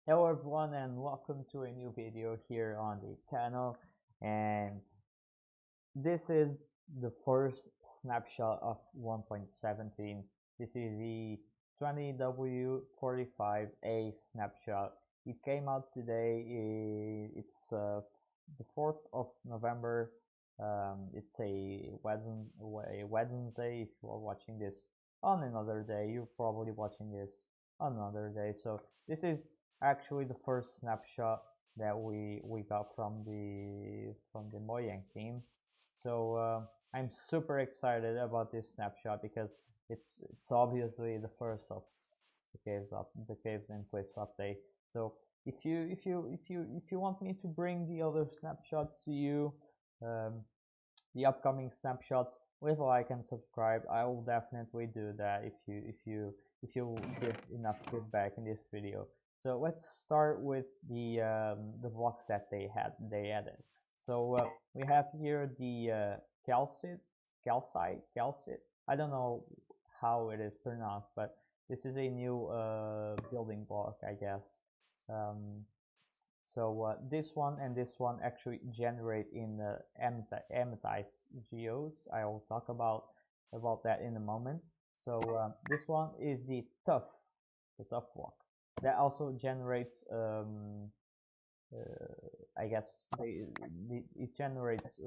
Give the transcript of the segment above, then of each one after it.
Hello everyone and welcome to a new video here on the channel, and this is the first snapshot of 1.17. This is the 20W45A snapshot. It came out today. It's the 4th of November. It's a Wednesday. If you are watching this on another day, you're probably watching this on another day. So this is actually the first snapshot that we got from the Mojang team. So I'm super excited about this snapshot because it's obviously the first of the caves and cliffs update. So if you want me to bring the other snapshots to you, um, the upcoming snapshots, with a like and subscribe, I will definitely do that if you give enough feedback in this video. So let's start with the blocks that they added. So we have here the calcite. I don't know how it is pronounced, but this is a new building block, I guess. Um, so this one and this one actually generate in the amethyst geodes. I will talk about that in a moment. So this one is the tough block that also generates I guess it generates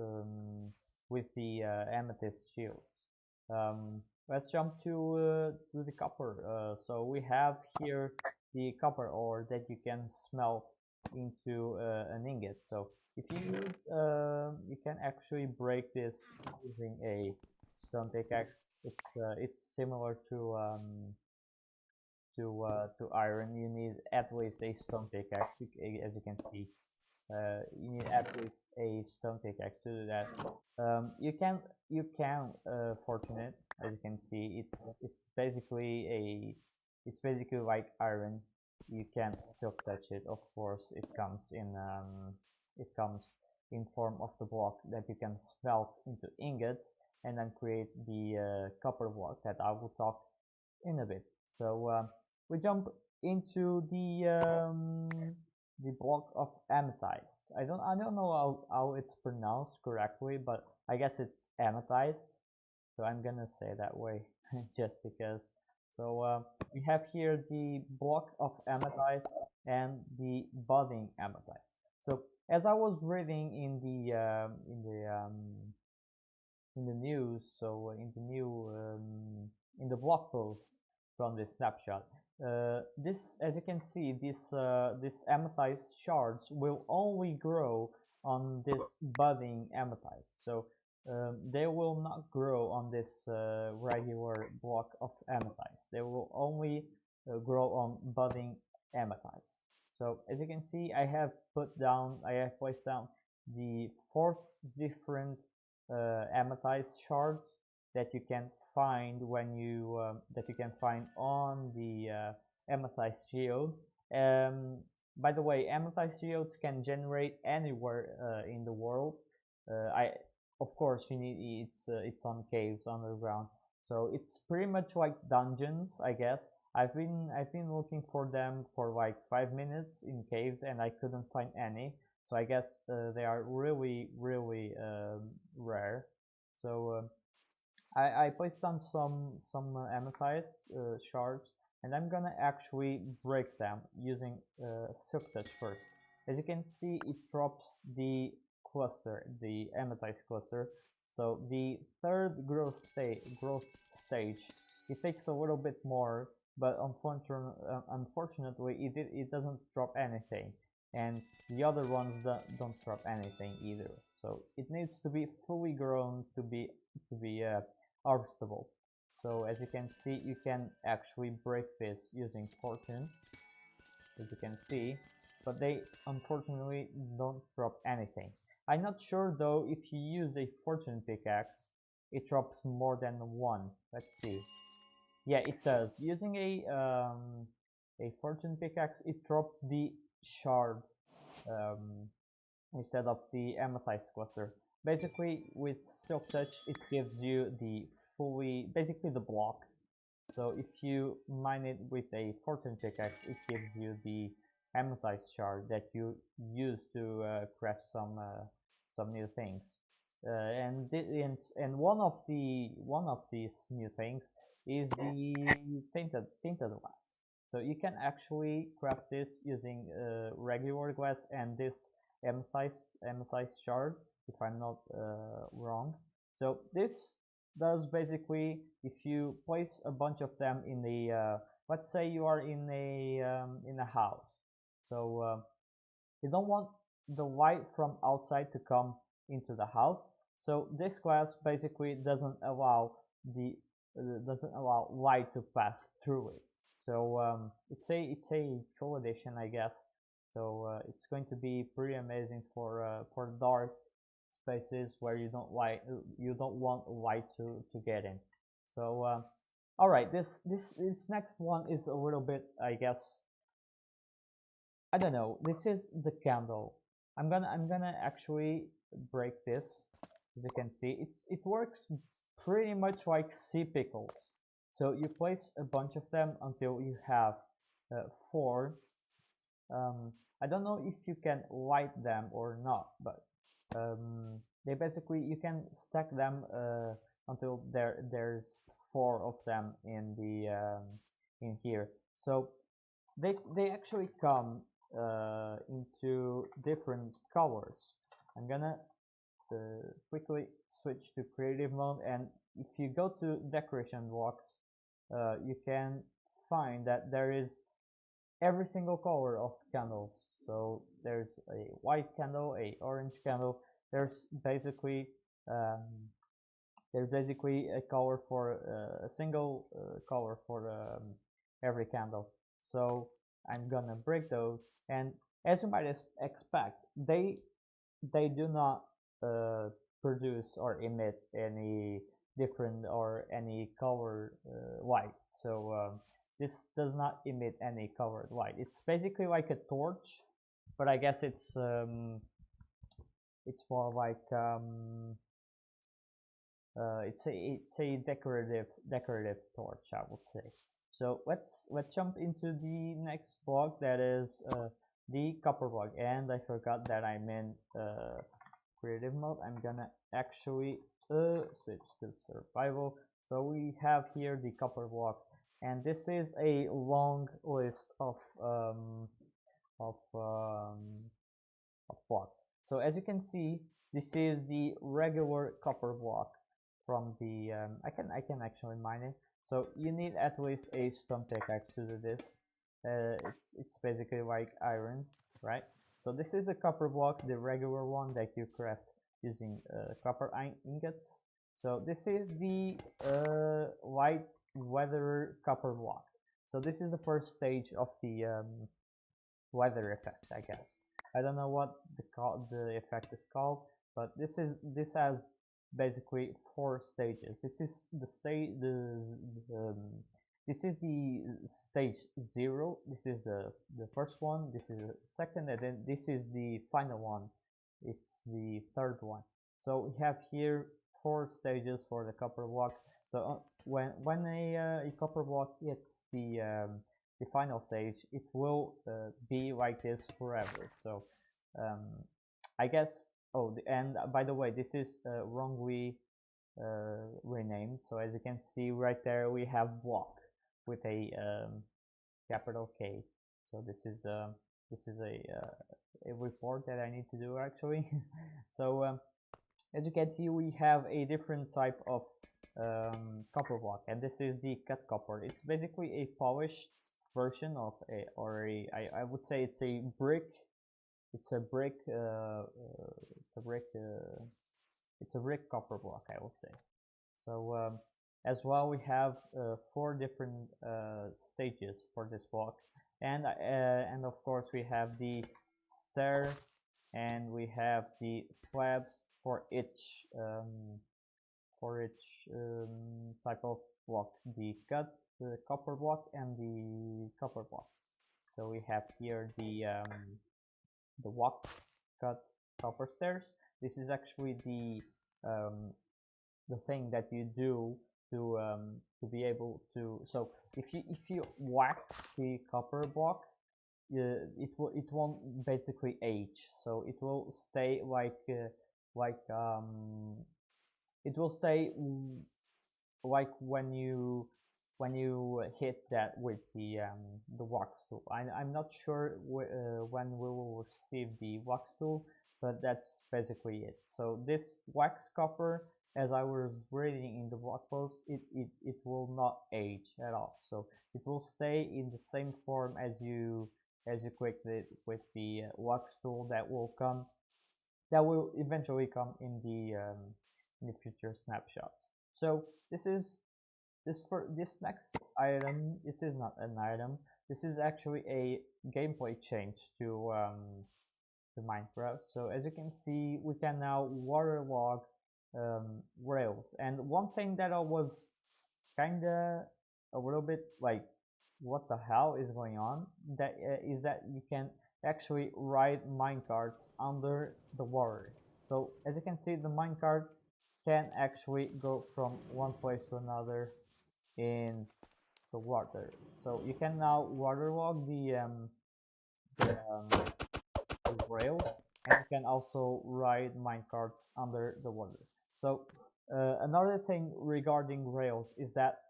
with the amethyst shields. Let's jump to the copper. So we have here the copper ore that you can smelt into an ingot. So if you use, you can actually break this using a stone pickaxe. It's similar to iron. You need at least a stone pickaxe, as you can see. You need at least a stone pickaxe to do that. You can fortune, as you can see. It's basically like iron. You can't silk touch it. Of course, it comes in form of the block that you can smelt into ingots and then create the copper block that I will talk in a bit. So we jump into the block of amethyst. I don't know how it's pronounced correctly, but I guess it's amethyst. So I'm gonna say that way just because. So we have here the block of amethyst and the budding amethyst. So as I was reading in the news, so in the blog post from this snapshot, this, as you can see, this amethyst shards will only grow on this budding amethyst. So they will not grow on this regular block of amethyst. They will only grow on budding amethyst. So as you can see, I have placed down the fourth different amethyst shards that you can find on the amethyst geode. By the way, amethyst geodes can generate anywhere in the world. I Of course you need it's on caves underground, so it's pretty much like dungeons, I guess. I've been looking for them for like 5 minutes in caves and I couldn't find any. So I guess they are really rare. So I placed on some amethyst shards, and I'm gonna actually break them using silk touch first. As you can see, it drops the cluster, the amethyst cluster. So the third growth stage, it takes a little bit more, but unfortunately it doesn't drop anything, and the other ones don't drop anything either. So it needs to be fully grown to be harvestable. So as you can see, you can actually break this using fortune, as you can see, but they unfortunately don't drop anything. I'm not sure though if you use a fortune pickaxe it drops more than one. Let's see. Yeah, it does. Using a fortune pickaxe, it dropped the shard um, instead of the amethyst cluster. Basically, with silk touch, it gives you basically the block. So if you mine it with a fortune pickaxe, it gives you amethyst shard that you use to craft some new things. And one of these new things is the tinted glass. So you can actually craft this using regular glass and this amethyst shard, if I'm not wrong. So this does basically, if you place a bunch of them in the let's say you are in a house, so you don't want the light from outside to come into the house. So this glass basically doesn't allow light to pass through it. So it's a full edition, I guess. So it's going to be pretty amazing for dark spaces where you don't want light to get in. So all right, this next one is a little bit, I guess, I don't know. This is the candle. I'm gonna actually break this. As you can see, it works pretty much like sea pickles. So you place a bunch of them until you have four. I don't know if you can light them or not, but they basically, you can stack them until there's four of them in here. So they actually come into different colors. I'm gonna quickly switch to creative mode, and if you go to decoration blocks, you can find that there is every single color of candles. So there's a white candle, a orange candle. There's basically um, a color for a single color for every candle. So I'm gonna break those, and as you might expect, they do not produce or emit any different or any color light. So this does not emit any colored light. It's basically like a torch, but I guess it's more like it's a decorative torch, I would say. So let's jump into the next block, that is the copper block. And I forgot that I'm in creative mode. I'm gonna actually switch to survival. So we have here the copper block, and this is a long list of of um, blocks. So as you can see, this is the regular copper block from the I can actually mine it. So you need at least a stone pickaxe to do this. It's basically like iron, right? So this is the copper block, the regular one that you craft using copper ingots. So this is the light weather copper block. So this is the first stage of the weather effect, I guess. I don't know what the effect is called, but this has basically four stages. This is the this is the stage 0. This is the first one. This is the second, and then this is the final one. It's the third one. So we have here four stages for the copper block. So when a copper block hits the final stage, it will be like this forever. So I guess, oh, and by the way, this is wrongly renamed. So as you can see right there, we have block with a capital K. So this is a report that I need to do actually. So as you can see, we have a different type of copper block, and this is the cut copper. It's basically a polished version of I would say it's a brick. It's a brick. It's a brick copper block, I would say. So as well, we have four different stages for this block, and of course we have the stairs, and we have the slabs for each type of block, the cut, the copper block, and the copper block. So we have here the walk cut copper stairs. This is actually the thing that you do to be able to. So if you wax the copper block, it won't basically age, so it will stay like it will stay like when you hit that with the wax tool. I'm not sure when we will receive the wax tool, but that's basically it. So this wax copper, as I was reading in the blog post, it will not age at all. So it will stay in the same form as you clicked it with the wax tool that will eventually come in the future snapshots. So for this next item, this is not an item. This is actually a gameplay change to Minecraft. So as you can see, we can now waterlog rails. And one thing that I was kinda a little bit like, what the hell is going on? That is that you can actually ride minecarts under the water. So as you can see, the minecart can actually go from one place to another in the water. So you can now waterlog the, the rail, and you can also ride minecarts under the water. So another thing regarding rails is that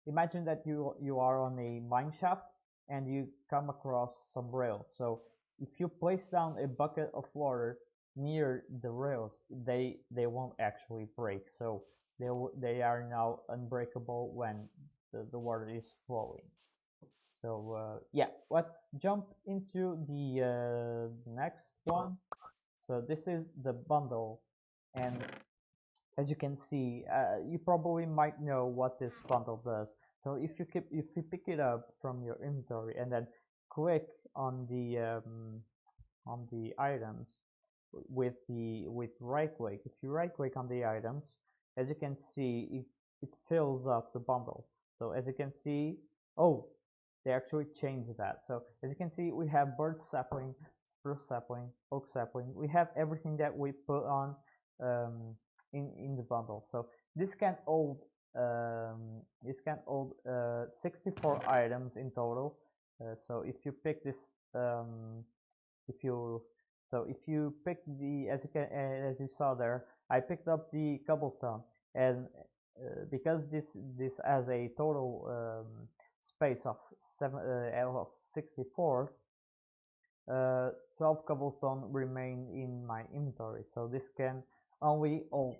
imagine that you are on a mine shaft and you come across some rails. So if you place down a bucket of water near the rails, they won't actually break. So they are now unbreakable when the water is flowing. So yeah, let's jump into the next one. So this is the bundle, and as you can see, you probably might know what this bundle does. So if you pick it up from your inventory and then click on the items with right click, if you right click on the items, as you can see, it fills up the bundle. So as you can see, oh, they actually changed that. So as you can see, we have birch sapling, spruce sapling, oak sapling. We have everything that we put on in the bundle. So this can hold 64 items in total. So if you pick this, if you pick the, as you saw there, I picked up the cobblestone, and because this has a total space of 64, 12 cobblestone remain in my inventory, so this can only hold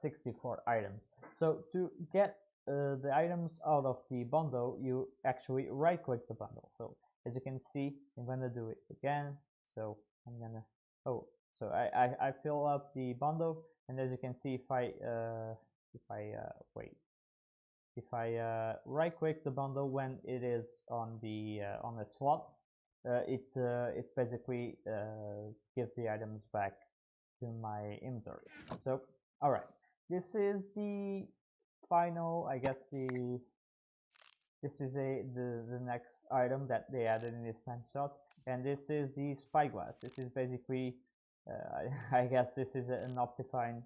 64 items. So to get the items out of the bundle, you actually right click the bundle. So as you can see, I'm gonna do it again. So I'm gonna, oh, so I fill up the bundle, and as you can see, if I right click the bundle when it is on the slot, it basically gives the items back to my inventory. So alright, this is the final, I guess this is the next item that they added in this snapshot, and this is the Spyglass. This is basically I guess this is an optifine,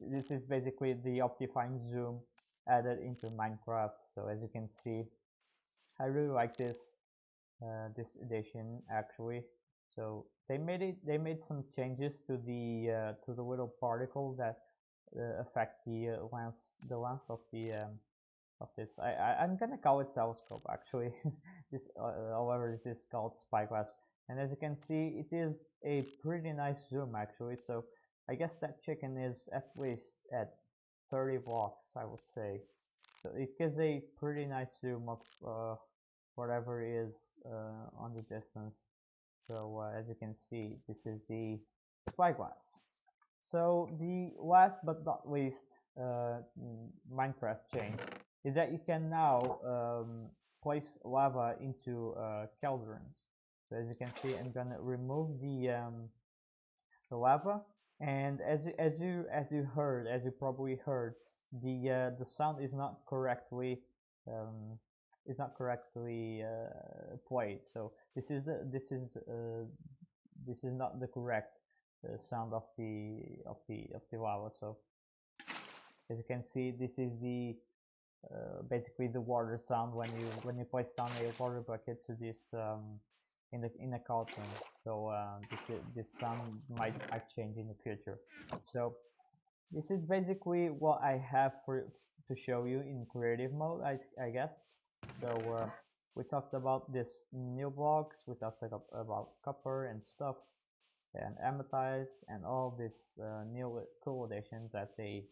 this is basically the optifine zoom added into Minecraft. So as you can see, I really like this edition actually. So they made some changes to the little particle that affect the length of this. I'm gonna call it telescope actually. This however, this is called Spyglass, and as you can see, it is a pretty nice zoom actually. So I guess that chicken is at least at 30 blocks, I would say. So it gives a pretty nice zoom of whatever is on the distance. So as you can see, this is the Spyglass. So the last but not least Minecraft change is that you can now place lava into cauldrons. So as you can see, I'm gonna remove the lava, and as you probably heard, the sound is not correctly played. So this is not the correct sound of the lava. So as you can see, this is the basically the water sound when you place down a water bucket to this in a cartoon. So this sound might change in the future. So this is basically what I have for to show you in creative mode, I guess. So we talked about this new blocks, we talked about copper and stuff, and amethyst, and all these new cool additions that they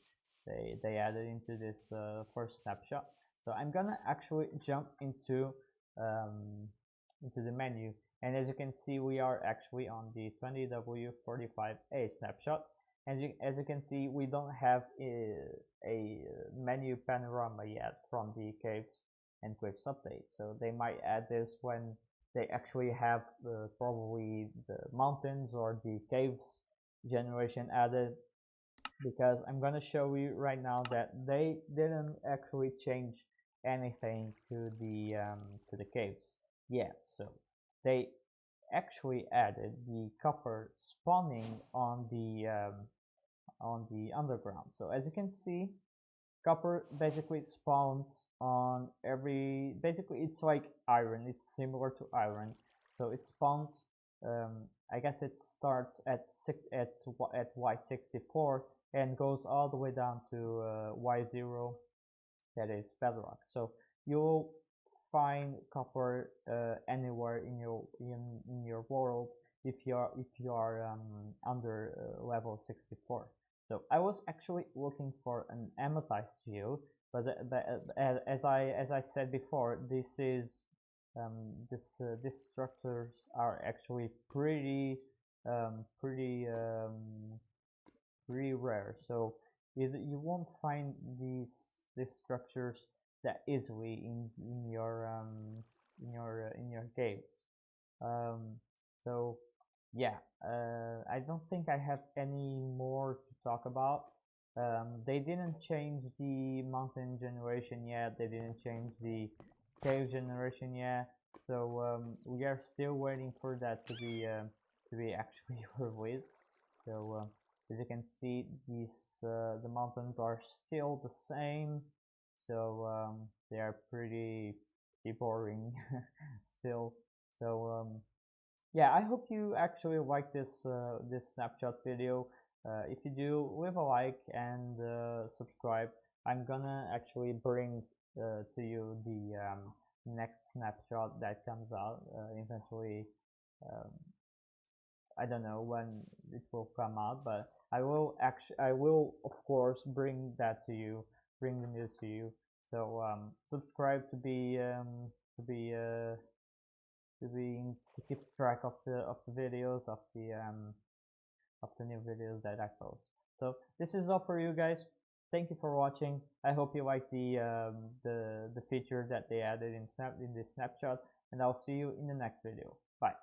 added into this first snapshot. So I'm gonna actually jump into the menu, and as you can see, we are actually on the 20W45A snapshot. And as you can see, we don't have a menu panorama yet from the caves and cliffs update. So they might add this when they actually have probably the mountains or the caves generation added, because I'm gonna show you right now that they didn't actually change anything to the caves yet. So they actually added the copper spawning on the underground. So as you can see, copper basically spawns on every, basically it's like iron, it's similar to iron. So it spawns, I guess it starts at Y64 and goes all the way down to Y0, that is bedrock. So you'll find copper anywhere in your world if you are under level 64. So I was actually looking for an amethyst geo, but as I said before, these structures are actually pretty rare. So you won't find these structures that easily in your caves. So yeah, I don't think I have any more to talk about. They didn't change the mountain generation yet, they didn't change the cave generation yet, so we are still waiting for that to be actually released. So as you can see, the mountains are still the same, so they are pretty boring still. So yeah, I hope you actually like this snapshot video. If you do, leave a like and subscribe. I'm gonna actually bring to you the next snapshot that comes out eventually. Um, I don't know when it will come out, but I will of course bring that to you, bring the news to you. So subscribe to keep track of the videos of the new videos that I post. So this is all for you guys. Thank you for watching. I hope you like the feature that they added in this snapshot, and I'll see you in the next video. Bye.